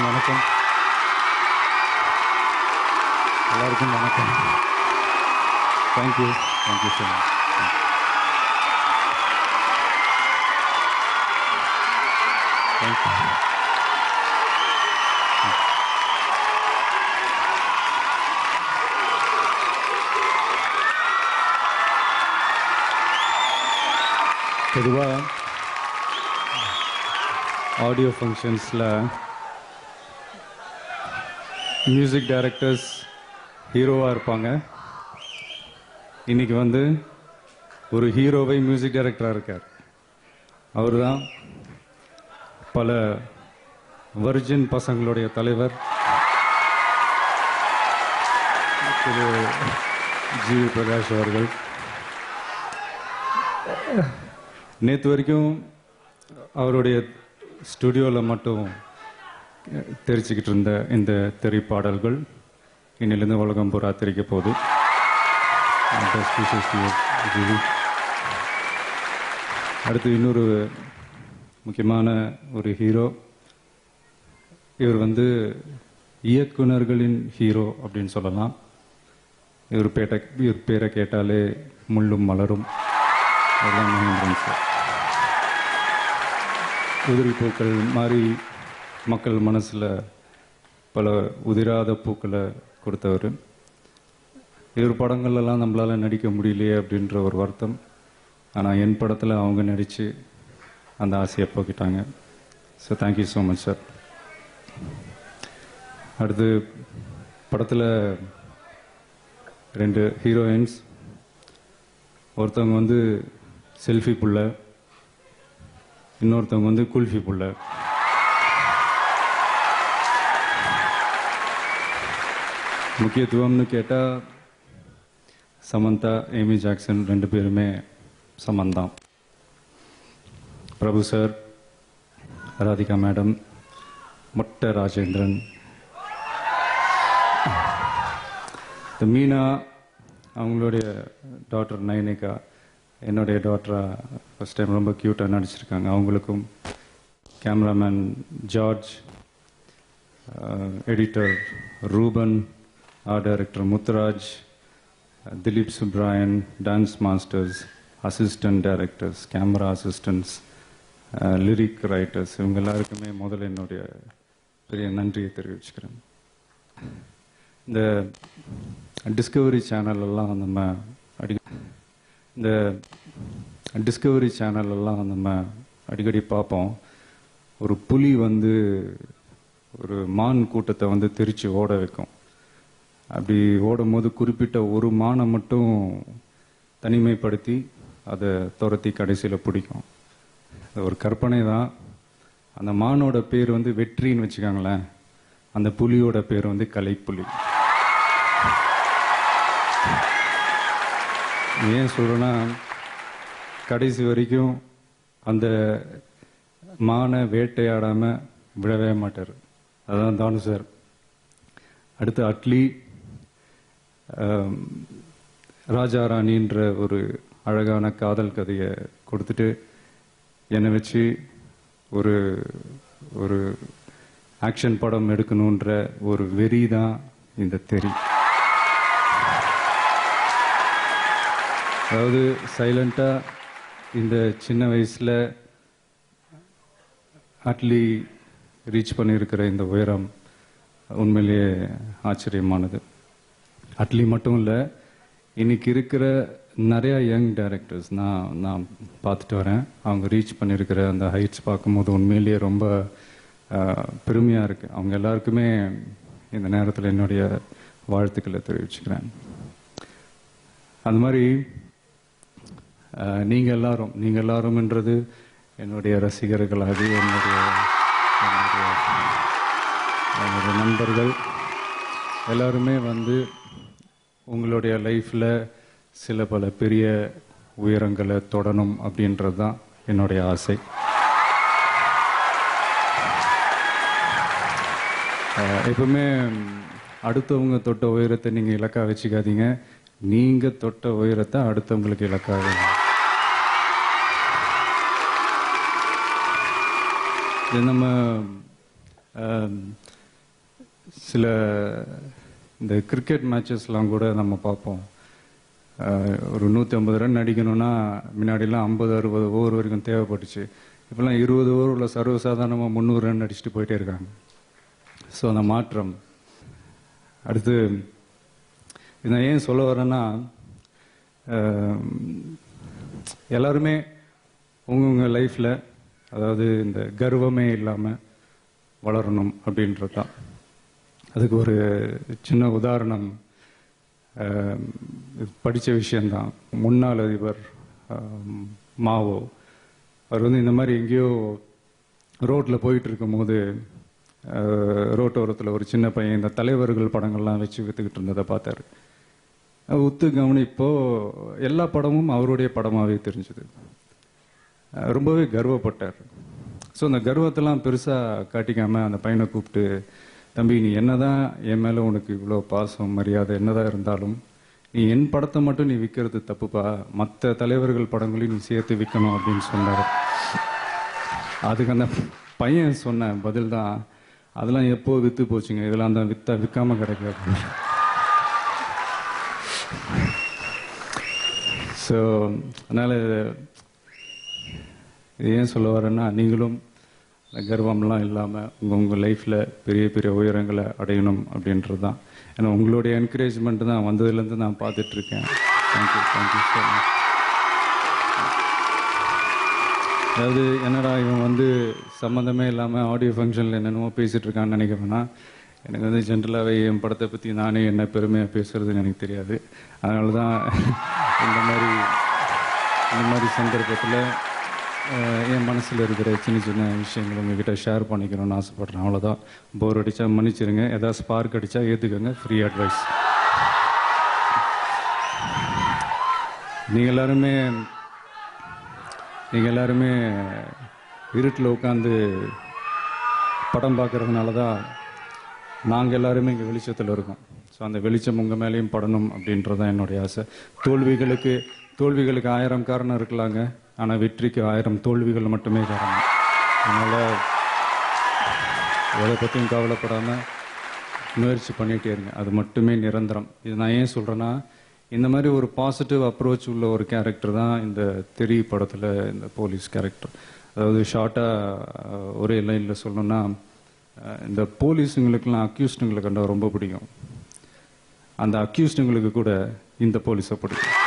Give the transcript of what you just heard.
வணக்கம். எல்லாருக்கும் வணக்கம். Thank you so much. தேங்க்யூ. பொதுவாக ஆடியோ ஃபங்க்ஷன்ஸில் மியூசிக் டைரக்டர்ஸ் ஹீரோவாக இருப்பாங்க. இன்றைக்கி வந்து ஒரு ஹீரோவை மியூசிக் டைரக்டராக இருக்கார். அவர் தான் பல வர்ஜின் பசங்களுடைய தலைவர் திரு ஜி பிரகாஷ் அவர்கள். நேற்று வரைக்கும் அவருடைய ஸ்டுடியோவில் மட்டும் தெரிச்சுக்கிட்டு இருந்த இந்த திரைப்பாடல்கள் இன்னிலிருந்து உலகம் பூரா தெரிக்க போகுது. அடுத்து இன்னொரு முக்கியமான ஒரு ஹீரோ. இவர் வந்து இயக்குனர்களின் ஹீரோ அப்படின்னு சொல்லலாம். இவர் பேரை கேட்டாலே முள்ளும் மலரும். அதுதான் மகேந்திரன் சார். உதிரி பூக்கள் மாதிரி மக்கள் மனசில் பல உதிராத பூக்களை கொடுத்தவர். இவர் படங்கள்லாம் நம்மளால் நடிக்க முடியலையே அப்படின்ற ஒரு வருத்தம். ஆனால் என் படத்தில் அவங்க நடித்து அந்த ஆசையை போக்கிட்டாங்க. So thank you so much sir. அடுத்து படத்தில் 2 ஹீரோயின்ஸ். ஒருத்தவங்க வந்து செல்ஃபி புள்ள, இன்னொருத்தவங்க வந்து குல்ஃபி புள்ள. முக்கியத்துவம்னு கேட்டால் சமந்தா, ஏமி ஜாக்சன் 2 பேருமே சமந்தான். பிரபு சார், ராதிகா மேடம், மொட்டை ராஜேந்திரன், மீனா, அவங்களுடைய டாக்டர் நயனிகா, என்னுடைய டாக்டராக ஃபஸ்ட் டைம் ரொம்ப க்யூட்டாக நடிச்சிருக்காங்க. அவங்களுக்கும் cameraman George, editor Ruban, art director Muthuraj, Dileep Subrayan, dance masters, assistant directors, camera assistants, lyric writers, இவங்க எல்லாருக்குமே முதல்ல என்னுடைய பெரிய நன்றியை தெரிவிச்சுக்கிறேன். இந்த டிஸ்கவரி சேனலெல்லாம் நம்ம அடிக்கடி பார்ப்போம். ஒரு புலி வந்து ஒரு மான் கூட்டத்தை வந்து தெரிச்சு ஓட வைக்கும். அப்படி ஓடும் போது குறிப்பிட்ட ஒரு மானை மட்டும் தனிமைப்படுத்தி அதை துரத்தி கடைசியில் பிடிக்கும். அது ஒரு கற்பனை தான். அந்த மானோட பேர் வந்து வெற்றின்னு வச்சுக்காங்களேன். அந்த புலியோட பேர் வந்து கலைப்புலி. ஏன் சொல்கிறேன்னா, கடைசி வரைக்கும் அந்த மானை வேட்டையாடாமல் விடவே மாட்டார். அதுதான் தானு சார். அடுத்து அட்லி, ராஜா ராணின்ற ஒரு அழகான காதல் கதையை கொடுத்துட்டு என்னை வச்சு ஒரு ஒரு ஆக்ஷன் படம் எடுக்கணுன்ற ஒரு வெறி தான் இந்த தெறி. அதாவது சைலண்டாக இந்த சின்ன வயசில் அட்லி ரீச் பண்ணியிருக்கிற இந்த உயரம் உண்மையிலேயே ஆச்சரியமானது. அட்லி மட்டும் இல்லை, இன்னைக்கு இருக்கிற நிறையா யங் டைரக்டர்ஸ் நான் பார்த்துட்டு வரேன். அவங்க ரீச் பண்ணியிருக்கிற அந்த ஹைட்ஸ் பார்க்கும்போது உண்மையிலேயே ரொம்ப பெருமையாக இருக்குது. அவங்க எல்லாருக்குமே இந்த நேரத்தில் என்னுடைய வாழ்த்துக்களை தெரிவிச்சுக்கிறேன். அந்த மாதிரி நீங்கள் எல்லாரும்ன்றது என்னுடைய ரசிகர்களாக, என்னுடைய நண்பர்கள் எல்லாருமே வந்து உங்களுடைய லைஃப்பில் சில பல பெரிய உயரங்களை தொடணும் அப்படின்றது தான் என்னுடைய ஆசை. எப்பவுமே அடுத்தவங்க தொட்ட உயரத்தை நீங்கள் இலக்கா வச்சுக்காதீங்க. நீங்கள் தொட்ட உயரத்தை அடுத்தவங்களுக்கு இலக்காக. இது நம்ம சில இந்த கிரிக்கெட் மேட்சஸ்லாம் கூட நம்ம பார்ப்போம். ஒரு 150 ரன் அடிக்கணும்னா முன்னாடிலாம் 50-60 ஓவர் வரைக்கும் தேவைப்பட்டுச்சு. இப்போலாம் 20 ஓவர் உள்ள சர்வசாதாரணமாக 300 ரன் அடிச்சுட்டு போயிட்டே இருக்காங்க. ஸோ அந்த மாற்றம். அடுத்து நான் ஏன் சொல்ல வரேன்னா, எல்லாருமே உங்கவுங்க லைஃப்பில் அதாவது இந்த கர்வமே இல்லாமல் வளரணும் அப்படின்றது தான். அதுக்கு ஒரு சின்ன உதாரணம் படித்த விஷயந்தான். முன்னாள் அதிபர் மாவோ அவர் வந்து இந்த மாதிரி எங்கேயோ ரோட்டில் போயிட்டு இருக்கும்போது ரோட்டோரத்தில் ஒரு சின்ன பையன் இந்த தலைவர்கள் படங்கள்லாம் வச்சு விற்றுக்கிட்டு இருந்ததை பார்த்தாரு. உத்து கவனிப்போ எல்லா படமும் அவருடைய படமாகவே தெரிஞ்சுது. ரொம்பவே கர்வப்பட்டார். ஸோ அந்த கர்வத்தெல்லாம் பெருசாக காட்டிக்காமல் அந்த பையனை கூப்பிட்டு, தம்பி நீ என்னதான் என் மேலே உனக்கு இவ்வளோ பாசம் மரியாதை என்னதான் இருந்தாலும் நீ என் படத்தை மட்டும் நீ விற்கிறது தப்புப்பா, மற்ற தலைவர்கள் படங்களையும் நீ சேர்த்து விற்கணும் அப்படின்னு சொன்னார். அதுக்கு அந்த பையன் சொன்ன பதில் தான், அதெல்லாம் எப்போ விற்று போச்சுங்க, இதெல்லாம் தான் விற்காம கிடைக்காது. ஸோ அதனால் இது ஏன் சொல்ல வரேன்னா, நீங்களும் கர்வம்லாம் இல்லாமல் உங்கள் லைஃப்பில் பெரிய பெரிய உயரங்களை அடையணும் அப்படின்றது தான். ஏன்னா உங்களுடைய என்கரேஜ்மெண்ட் தான் வந்ததுலேருந்து நான் பார்த்துட்ருக்கேன். Thank you so much. அதாவது என்னடா இவன் வந்து சம்மந்தமே இல்லாமல் ஆடியோ ஃபங்க்ஷனில் என்னென்னமோ பேசிகிட்டு இருக்கான்னு நினைக்க வேணாம். எனக்கு வந்து ஜென்ரலாகவே என் படத்தை பற்றி நானே என்ன பெருமையாக பேசுகிறதுன்னு எனக்கு தெரியாது. அதனால தான் இந்த மாதிரி சந்தர்ப்பத்தில் என் மனசில் இருக்கிற சின்ன சின்ன விஷயங்கள் உங்ககிட்ட ஷேர் பண்ணிக்கணும்னு ஆசைப்பட்றேன். அவ்வளோதான். போர் அடித்தா மன்னிச்சிருங்க, ஏதாவது ஸ்பார்க் அடித்தா ஏற்றுக்கோங்க, ஃப்ரீ அட்வைஸ். நீங்கள் எல்லாருமே இருட்டில் உட்காந்து படம் பார்க்குறதுனால தான் நாங்கள் எல்லாருமே இங்கே வெளிச்சத்தில் இருக்கோம். ஸோ அந்த வெளிச்சம் உங்கள் மேலேயும் படணும் அப்படின்றது தான் என்னுடைய ஆசை. தோல்விகளுக்கு 1000 காரணம் இருக்கலாங்க, ஆனால் வெற்றிக்கு 1000 தோல்விகள் மட்டுமே காரணம். அதனால் எதை பற்றியும் கவலைப்படாமல் முயற்சி பண்ணிகிட்டே இருங்க, அது மட்டுமே நிரந்தரம். இது நான் ஏன் சொல்கிறேன்னா, இந்த மாதிரி ஒரு பாசிட்டிவ் அப்ரோச் உள்ள ஒரு கேரக்டர் தான் இந்த தெரி படத்தில் இந்த போலீஸ் கேரக்டர். அதாவது ஷார்ட்டாக ஒரே லைனில் சொல்லணும்னா, இந்த போலீஸுங்களுக்கெல்லாம் அக்யூஸ்டுங்களை கண்டா ரொம்ப பிடிக்கும். அந்த அக்யூஸ்டுங்களுக்கு கூட இந்த போலீஸை பிடிக்கும்.